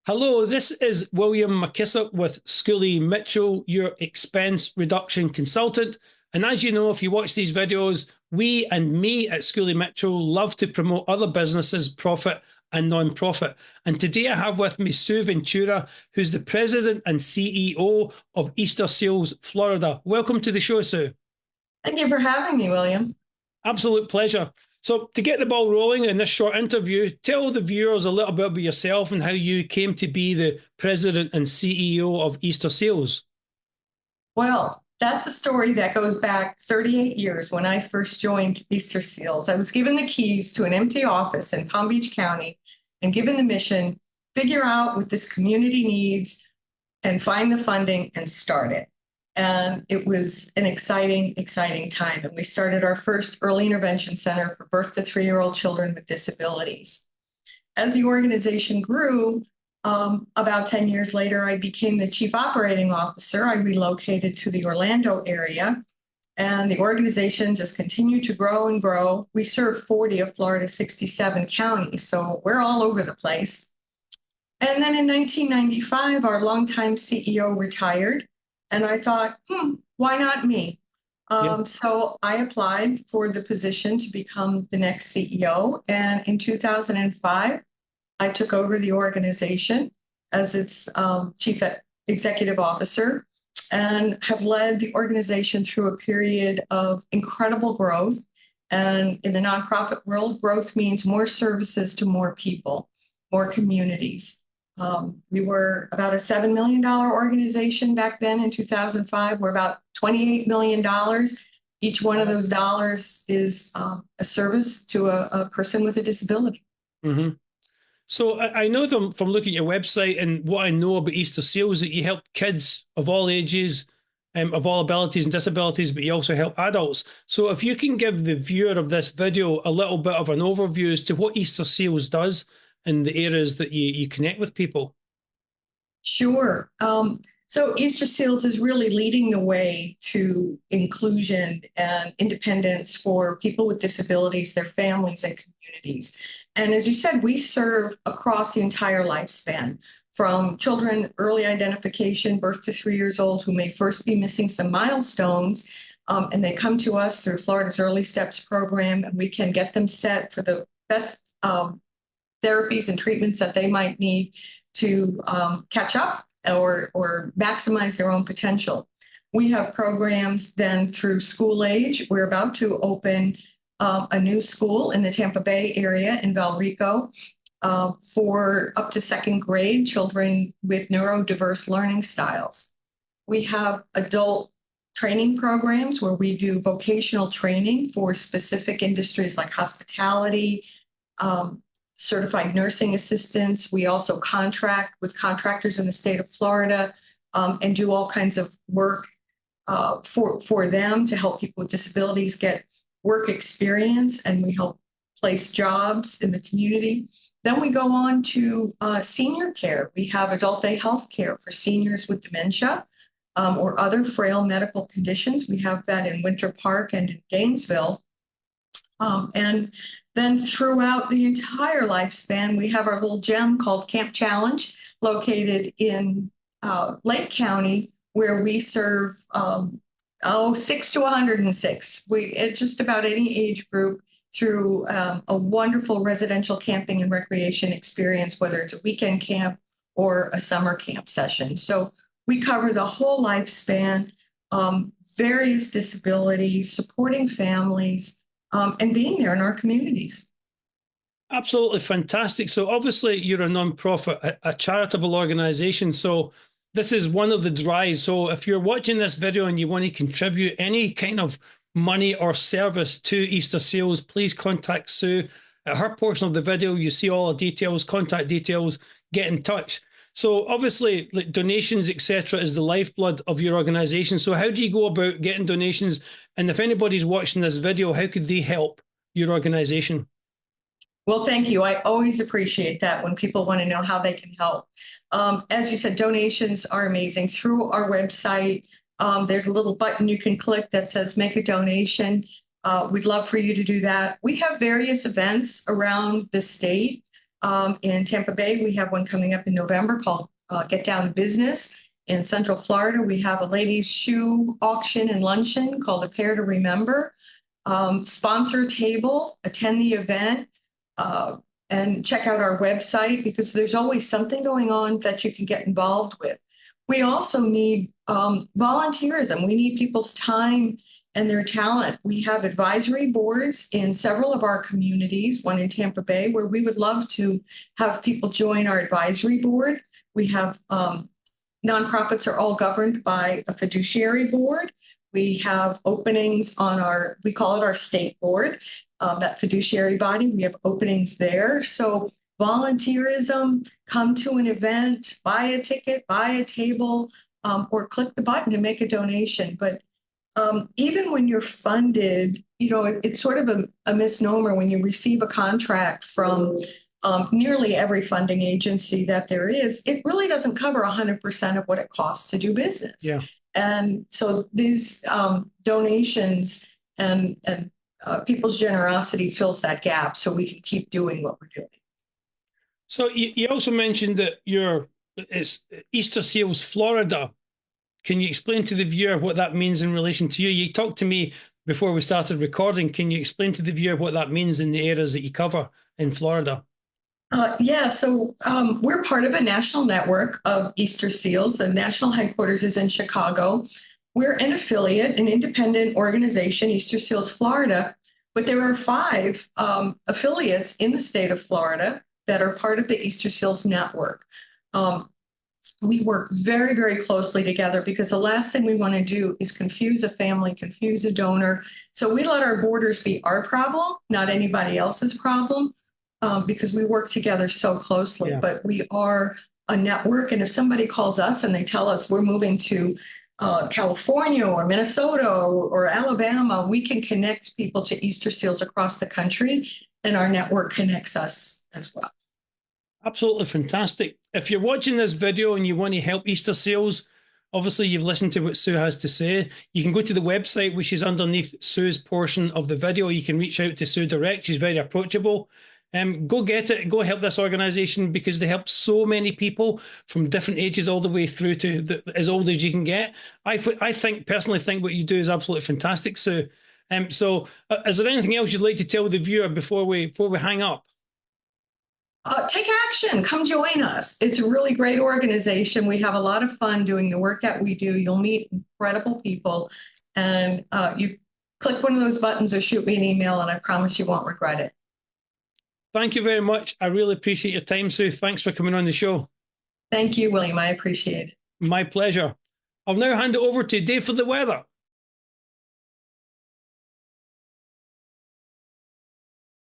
Hello, this is William McKissock with Schooley Mitchell, your expense reduction consultant. And as you know, if you watch these videos, we and me at Schooley Mitchell love to promote other businesses, profit and non-profit. And today I have with me Sue Ventura, who's the president and CEO of Easter Seals Florida. Welcome to the show, Sue. Thank you for having me, William. Absolute pleasure. So to get the ball rolling in this short interview, tell the viewers a little bit about yourself and how you came to be the president and CEO of Easter Seals. Well, that's a story that goes back 38 years when I first joined Easter Seals. I was given the keys to an empty office in Palm Beach County and given the mission, figure out what this community needs and find the funding and start it. And it was an exciting time. And we started our first early intervention center for birth to 3-year-old children with disabilities. As the organization grew, about 10 years later, I became the chief operating officer. I relocated to the Orlando area, and the organization just continued to grow and grow. We serve 40 of Florida's 67 counties, so we're all over the place. And then in 1995, our longtime CEO retired. And I thought, why not me? So I applied for the position to become the next CEO. And in 2005, I took over the organization as its chief executive officer and have led the organization through a period of incredible growth. And in the nonprofit world, growth means more services to more people, more communities. We were about a $7 million organization back then in 2005. We're about $28 million. Each one of those dollars is a service to a person with a disability. Mm-hmm. So I know them from looking at your website, and what I know about Easter Seals that you help kids of all ages, of all abilities and disabilities, but you also help adults. So if you can give the viewer of this video a little bit of an overview as to what Easter Seals does in the areas that you connect with people. Sure. So Easter Seals is really leading the way to inclusion and independence for people with disabilities, their families and communities. And as you said, we serve across the entire lifespan, from children early identification, birth to 3 years old, who may first be missing some milestones, and they come to us through Florida's Early Steps program, and we can get them set for the best therapies and treatments that they might need to catch up or maximize their own potential. We have programs then through school age. We're about to open a new school in the Tampa Bay area in Valrico for up to second grade children with neurodiverse learning styles. We have adult training programs where we do vocational training for specific industries like hospitality, certified nursing assistants. We also contract with contractors in the state of Florida and do all kinds of work for them to help people with disabilities get work experience, and we help place jobs in the community. Then we go on to senior care. We have adult day health care for seniors with dementia or other frail medical conditions. We have that in Winter Park and in Gainesville. And then throughout the entire lifespan, we have our little gem called Camp Challenge, located in Lake County, where we serve 6 to 106. We at just about any age group through a wonderful residential camping and recreation experience, whether it's a weekend camp or a summer camp session. So we cover the whole lifespan, various disabilities, supporting families, and being there in our communities. Absolutely fantastic. So obviously you're a non-profit, a charitable organization. So this is one of the drives. So if you're watching this video and you want to contribute any kind of money or service to Easter Seals, please contact Sue. At her portion of the video, you see all the details, contact details, get in touch. So obviously, like donations, etc., is the lifeblood of your organization. So how do you go about getting donations? And if anybody's watching this video, how could they help your organization? Well, thank you. I always appreciate that when people want to know how they can help. As you said, donations are amazing. Through our website, there's a little button you can click that says make a donation. We'd love for you to do that. We have various events around the state In Tampa Bay, we have one coming up in November called Get Down to Business. In Central Florida, we have a ladies' shoe auction and luncheon called A Pair to Remember. Sponsor a table, attend the event, and check out our website because there's always something going on that you can get involved with. We also need volunteerism. We need people's time and their talent. We have advisory boards in several of our communities, one in Tampa Bay, where we would love to have people join our advisory board. We have nonprofits are all governed by a fiduciary board. We have openings on our, we call it our state board, that fiduciary body. We have openings there. So volunteerism, come to an event, buy a ticket, buy a table, or click the button and make a donation. But even when you're funded, you know, it's sort of a misnomer when you receive a contract from nearly every funding agency that there is, it really doesn't cover 100% of what it costs to do business. Yeah. And so these donations and people's generosity fills that gap so we can keep doing what we're doing. So you also mentioned that it's Easter Seals Florida. Can you explain to the viewer what that means in relation to you? You talked to me before we started recording. Can you explain to the viewer what that means in the areas that you cover in Florida? Yeah, so we're part of a national network of Easter Seals. The national headquarters is in Chicago. We're an affiliate, an independent organization, Easter Seals Florida, but there are 5 affiliates in the state of Florida that are part of the Easter Seals network. We work very, very closely together because the last thing we want to do is confuse a family, confuse a donor. So we let our borders be our problem, not anybody else's problem. Because we work together so closely, yeah. But we are a network. And if somebody calls us and they tell us we're moving to California or Minnesota or Alabama, we can connect people to Easter Seals across the country, and our network connects us as well. Absolutely fantastic. If you're watching this video and you want to help Easter Seals, obviously you've listened to what Sue has to say. You can go to the website, which is underneath Sue's portion of the video. You can reach out to Sue direct. She's very approachable. Go get it. Go help this organisation because they help so many people from different ages all the way through to as old as you can get. I personally think what you do is absolutely fantastic, Sue. So is there anything else you'd like to tell the viewer before we hang up? Take action. Come join us. It's a really great organization. We have a lot of fun doing the work that we do. You'll meet incredible people, and you click one of those buttons or shoot me an email, and I promise you won't regret it. Thank you very much. I really appreciate your time, Sue. Thanks for coming on the show. Thank you, William. I appreciate it. My pleasure. I'll now hand it over to Dave for the weather.